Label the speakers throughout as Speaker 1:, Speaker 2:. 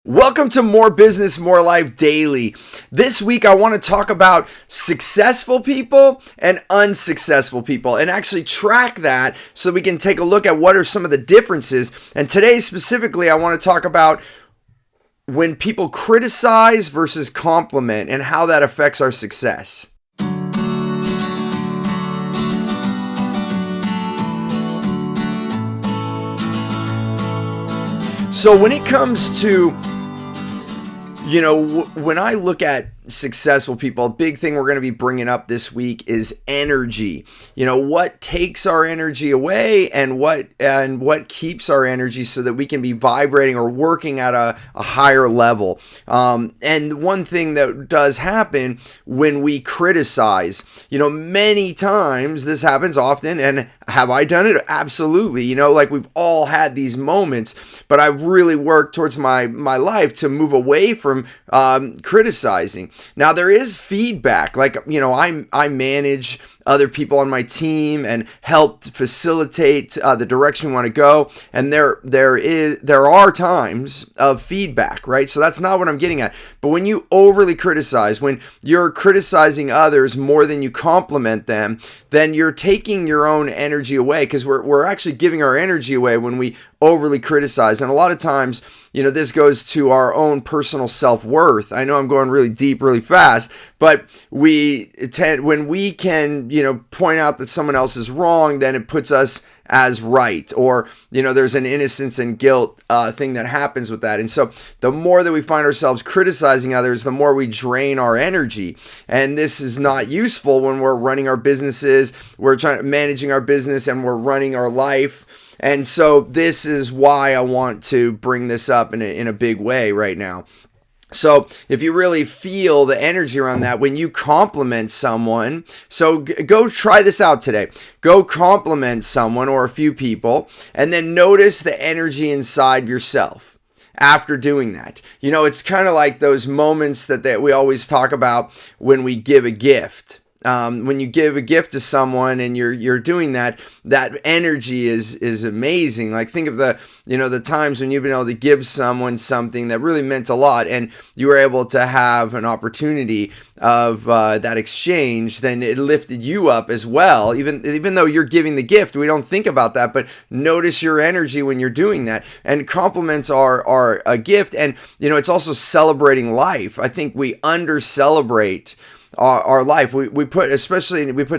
Speaker 1: Welcome to More Business, More Life Daily. This week, I want to talk about successful people and unsuccessful people and actually track that so we can take a look at what are some of the differences. And today, specifically, I want to talk about when people criticize versus compliment and how that affects our success. So when it comes to, when I look at successful people, a big thing we're going to be bringing up this week is energy. What takes our energy away and what keeps our energy so that we can be vibrating or working at a higher level. And one thing that does happen when we criticize, many times this happens often. And have I done it? Absolutely. We've all had these moments, but I've really worked towards my life to move away from criticizing. Now there is feedback, I manage other people on my team and help facilitate the direction we want to go. And there are times of feedback, right? So that's not what I'm getting at. But when you overly criticize, when you're criticizing others more than you compliment them, then you're taking your own energy away, because we're actually giving our energy away when we overly criticize. And a lot of times, this goes to our own personal self-worth. I know I'm going really deep, really fast, but when we can, point out that someone else is wrong, then it puts us as right, or there's an innocence and guilt thing that happens with that. And so the more that we find ourselves criticizing others, the more we drain our energy. And this is not useful when we're running our businesses, we're managing our business, and we're running our life. And so this is why I want to bring this up in a big way right now. So if you really feel the energy around that, when you compliment someone, so go try this out today. Go compliment someone or a few people, and then notice the energy inside yourself after doing that. It's kind of like those moments that we always talk about when we give a gift. When you give a gift to someone and you're doing that energy is amazing. Like, think of the times when you've been able to give someone something that really meant a lot, and you were able to have an opportunity of that exchange. Then it lifted you up as well. Even though you're giving the gift, we don't think about that, but notice your energy when you're doing that. And compliments are a gift, and it's also celebrating life. I think we under-celebrate our life. We put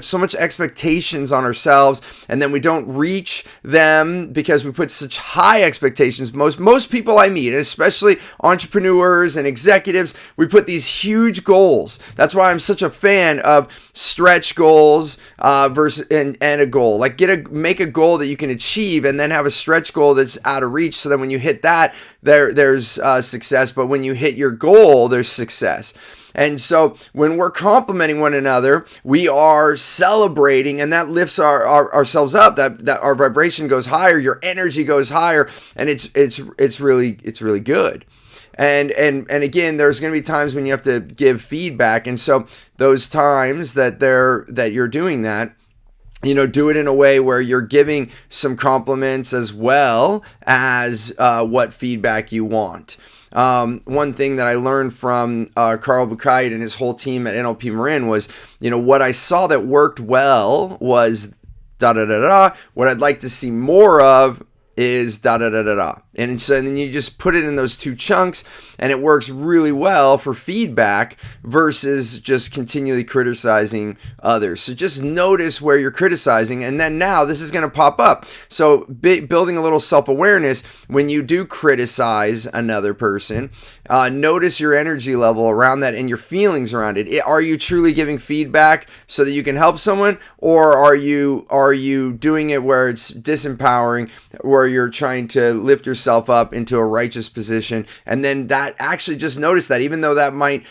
Speaker 1: so much expectations on ourselves, and then we don't reach them because we put such high expectations. Most people I meet, and especially entrepreneurs and executives, we put these huge goals. That's why I'm such a fan of stretch goals versus and a goal. Like, make a goal that you can achieve, and then have a stretch goal that's out of reach, so that when you hit that, there's success. But when you hit your goal, there's success. And so when we're complimenting one another, we are celebrating, and that lifts ourselves up. That our vibration goes higher, your energy goes higher, and it's really good. And again, there's going to be times when you have to give feedback, and so those times that you're doing that, do it in a way where you're giving some compliments as well as what feedback you want. One thing that I learned from Carl Buchheit and his whole team at NLP Marin was, what I saw that worked well was da-da-da-da. What I'd like to see more of is da-da-da-da-da. And so then you just put it in those two chunks, and it works really well for feedback versus just continually criticizing others. So just notice where you're criticizing, and then now this is going to pop up. So building a little self-awareness when you do criticize another person, notice your energy level around that and your feelings around it. Are you truly giving feedback so that you can help someone, or are you doing it where it's disempowering, where you're trying to lift yourself up into a righteous position? And then that, actually just notice that, even though that might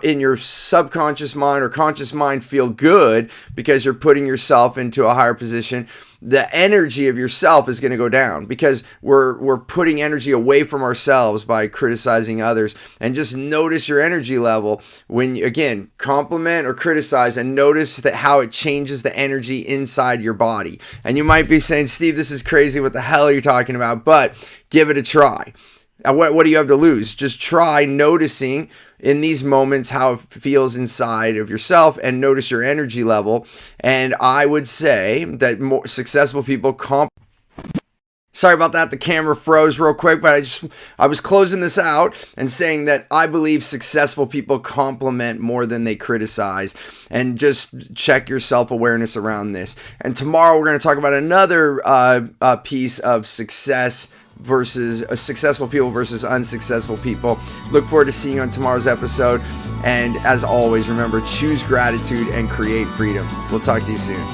Speaker 1: in your subconscious mind or conscious mind feel good because you're putting yourself into a higher position, the energy of yourself is going to go down, because we're putting energy away from ourselves by criticizing others. And just notice your energy level when you, again, compliment or criticize, and notice that how it changes the energy inside your body. And you might be saying, Steve, this is crazy. What the hell are you talking about? But give it a try. What do you have to lose? Just try noticing in these moments how it feels inside of yourself and notice your energy level. And I would say that more successful people Sorry about that. The camera froze real quick, but I was closing this out and saying that I believe successful people compliment more than they criticize, and just check your self-awareness around this. And tomorrow we're going to talk about another piece of success versus successful people versus unsuccessful people. Look forward to seeing you on tomorrow's episode. And as always, remember, choose gratitude and create freedom. We'll talk to you soon.